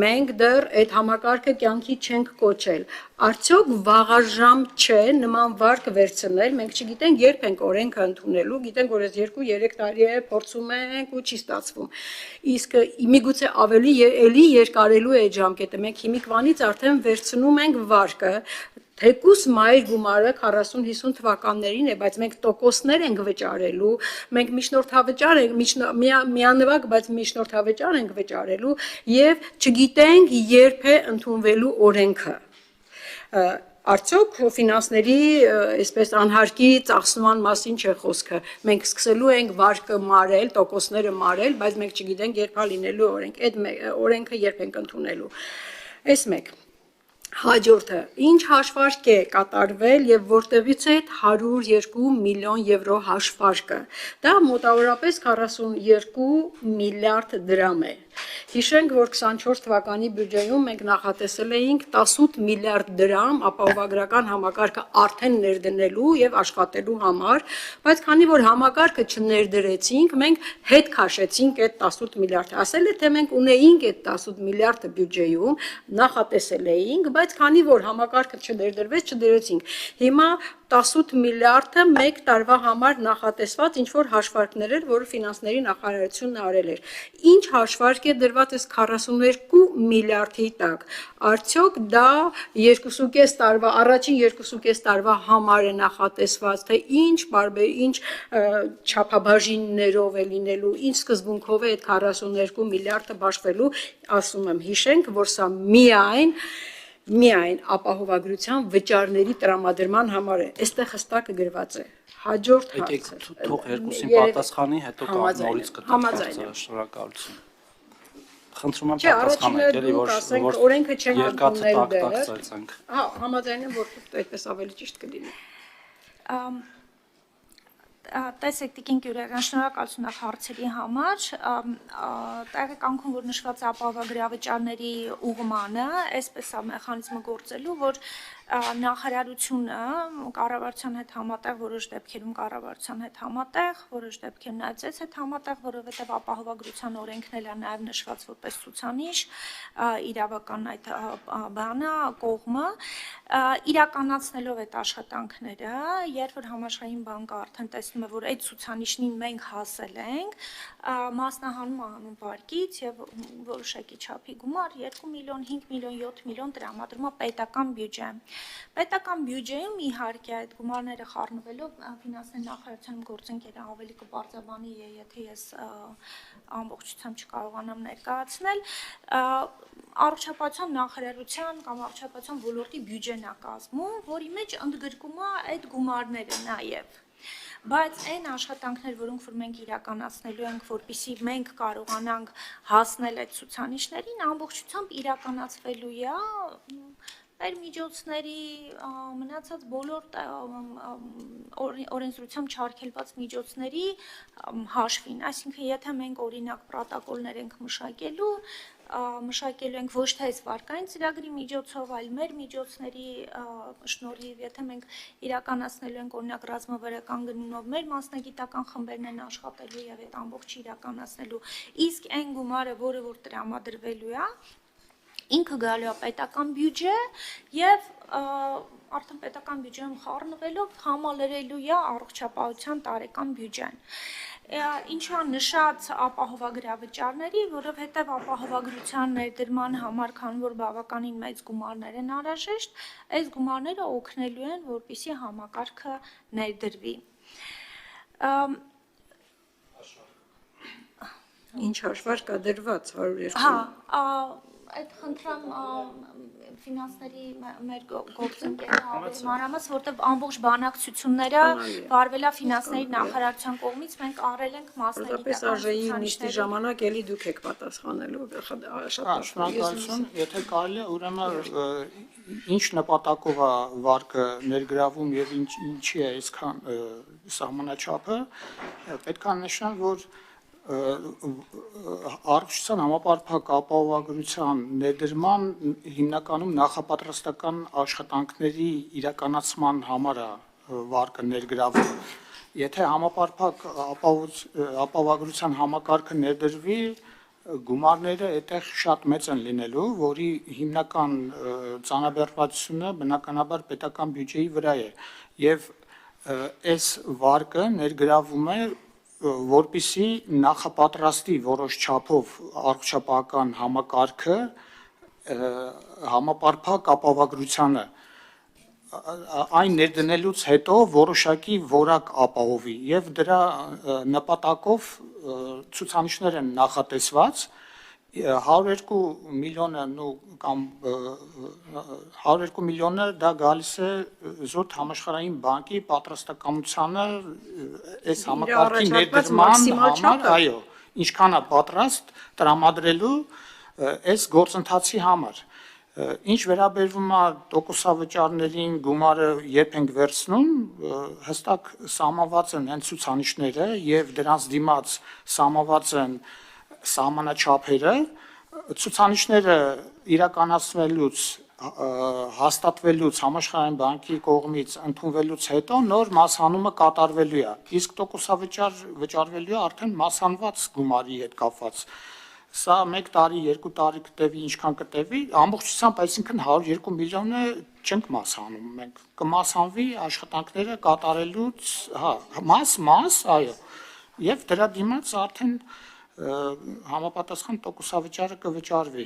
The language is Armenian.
Մենք դեռ այդ համակարգը կյանքի չենք կոչել։ Արդյոք վաղաժամ չէ նման վարկ վերցնել, մենք չգիտենք երբ ենք օրենքը ընդունելու, գիտենք որ այս 2-3 տարի է փորձում ենք ու չի ստացվում։ Իսկ միգուցե ավելի էլի երկարելու է այդ ժամկետը, մենք հիմիկվանից արդեն վերցնում ենք վարկը, թեկուս մայր գումարը 40-50 թվականներին է, բայց մենք տոկոսներ ենք վճարելու, մենք միջնորդավճար ենք, միանվագ, բայց միջնորդավճար ենք վճարելու եւ չգիտենք երբ է ընդունվելու օրենքը։ Արդյոք ֆինանսների այսպես անհարկի ծախսման մասին չէ խոսքը։ Մենք սկսելու ենք վարկը մարել, տոկոսները մարել, բայց մենք չգիտենք երբ է լինելու օրենք, այդ օրենքը երբ ենք ընդունելու։ Այս մեկ Հաջորդը, ինչ հաշվարկ է կատարվել եւ որտեղից է 102 միլիոն եվրո հաշվարկը։ Դա մոտավորապես 42 միլիարդ դրամ է։ Հիշենք, որ 24 թվականի բյուջեում մենք նախատեսել էինք 18 միլիարդ դրամ ապահովագրական համակարգը արդեն ներդնելու եւ աշխատելու համար, բայց քանի որ համակարգը չներդրեցինք, մենք հետ քաշեցինք այդ 18 միլիարդը։ Ասել է, թե մենք ունեինք այդ 18 միլիարդը բյուջեում, նախատեսել էինք, բայց քանի որ համակարգը չներդրվեց, չդրեցինք։ Հիմա 18 միլիարդը մեկ տարվա համար նախատեսված ինչ-որ հաշվարկներ էր, որը ֆինանսների նախարարությունն արել էր։ Ինչ հաշվարկ է դրված այս 42 միլիարդի տակ։ Արդյոք դա 2.5 տարվա, առաջին 2.5 տարվա համար է նախատեսված, թե ինչ չափաբաժիններով է լինելու, ինչ սկզբունքով է այդ 42 միլիարդը բաշխվելու, ասում եմ, հիշենք, որ սա միայն ապահովագրության վճարների տրամադրման համար է, այստեղ հստակ գրված է, հաջորդ հարցը։ Թող երկուսին պատասխանի, հետո նորից կտա շնորհակալություն։ Խնդրում եմ պատասխանեք, էլի որ օրենքը չեն ընդունել դեռ։ Հա, համաձայն եմ, որ այդպես ավելի ճիշտ կլինի։ Տեսեք Տիկին Գյուրեգյան, շնորհակալություն հարցերի համար, տեղեկանքում, որ նշված է ապահովագրավճարների ուղղմանը, այսպես է մեխանիզմը գործելու, որ նախարարությունը կառավարության հետ համատեղ, որոշ դեպքերում կառավարության հետ համատեղ, որոշ դեպքերում նաև ձեզ հետ համատեղ, որովհետև ապահովագրության օրենքն էլ է նաև նշված որպես ցուցանիշ, իրավական այդ բանը, կողմը, իրականացնելով այդ աշխատանքները, երբ որ համաշխարհային բանկը արդեն տեսնում է, որ այդ ցուցանիշին մենք հասել ենք, մասնահանում է անում վարկից եւ որոշակի չափի գումար 2 միլիոն, 5 միլիոն, 7 միլիոն տրամադրում է պետական բյուջե։ Պետական բյուջեում իհարկե այդ գումարները խառնվելով ֆինանսների նախարարությունում գործընկերը ավելի կբարձրաբանի, եթե ես ամբողջությամբ չկարողանամ ներկայացնել, առողջապահության նախարարության կամ առողջապահության ոլորտի բյուջեն է կազմում, որի մեջ ընդգրկում է այդ գումարները նաև։ Բայց այն աշխատանքներ, որոնք որ մենք իրականացնելու ենք, որպեսզի մենք կարողանանք հասնել այդ ցուցանիշներին, ամբողջությամբ իրականացվելու է մեր միջոցների մնացած բոլոր օրենսդրությամբ չարգելված միջոցների հաշվին, այսինքն եթե մենք օրինակ պրոտոկոլներ ենք մշակելու ենք ոչ թե այս վարկային ծրագրի միջոցով, այլ մեր միջոցների շնորհիվ, եթե մենք իրականացնելու ենք օրինակ ռազմավարական գնումով, մեր մասնագիտական խմբերն են աշխատելու եւ այդ ամբողջը իրականացնելու, իսկ այն գումարը, որը որ տրամադրվելու է, ինքը գալու է պետական բյուջե եւ արդեն պետական բյուջեում խառնվելով համալրելու է առողջապահության տարեկան բյուջեն։ Ինչու նշած ապահովագրավճարների, որովհետև ապահովագրության ներդրման համար, քանի որ բավականին մեծ գումարներ են անհրաժեշտ, այս գումարները օգնելու են, որպեսզի համակարգը ներդրվի։ Ինչ հաշվարկ կա դրված 102։ Հա, այդ խնդրամ ֆինանսների մեր գործընկերը մանրամաս, որտեղ ամբողջ բանակցությունները վարվել է ֆինանսների նախարարության կողմից, մենք արել ենք մասնագիտական արժեի նիստի ժամանակ էլի դուք եք պատասխանելու շնորհակալություն, եթե կարելի է, ուրեմն ինչ նպատակով է վարկը ներգրավում եւ ինչի է այսքան սահմանաչափը, պետք է նշեմ, որ առողջության համապարփակ ապահովագրության ներդրման հիմնականում նախապատրաստական աշխատանքների իրականացման համար է վարկը ներգրավում։ Եթե համապարփակ ապահովագրության համակարգը ներդրվի, գումարները այդտեղ շատ մեծ են լինելու, որի հիմնական ծանրաբեռնվածությունը բնականաբար պետական բյուջեի վրա է եւ այս վարկը ներգրավում է որպիսի նախապատրաստի որոշ չափով առողջապահական համակարգը համապարփակ ապահովագրությանը այն ներդնելուց հետո որոշակի որակ ապահովի եւ դրա նպատակով ցուցանիշներ են նախատեսված 102 միլիոնը կամ 102 միլիոնը դա գալիս է զուտ համաշխարհային բանկի պատրաստակամությանը այս համակարգի ներդրման համար, այո, ինչքան է պատրաստ տրամադրելու այս գործընթացի համար։ Ինչ վերաբերվում է տոկոսավճարներին գումարը երբ ենք վերցնում, հստակ սահմանված են հենց ցուցանիշները եւ դրանց դիմաց սահմանված են սահմանաչափերը, ցուցանիշները իրականացվելուց հաստատվելուց համաշխարհային բանկի կողմից ընդունվելուց հետո նոր մասհանումը կատարվելու է, իսկ տոկոսավճարվելու է արդեն մասանված գումարի հետ կապված։ Սա 1 տարի, 2 տարի կտևի, ինչքան կտևի, ամբողջությամբ, այսինքն 102 միլիոնը չենք մասհանում, մենք կմասհանվի աշխատանքները կատարելուց, մաս, այո, եւ դրա դիմաց արդեն համապատասխան տոկոսավճարը կվճարվի։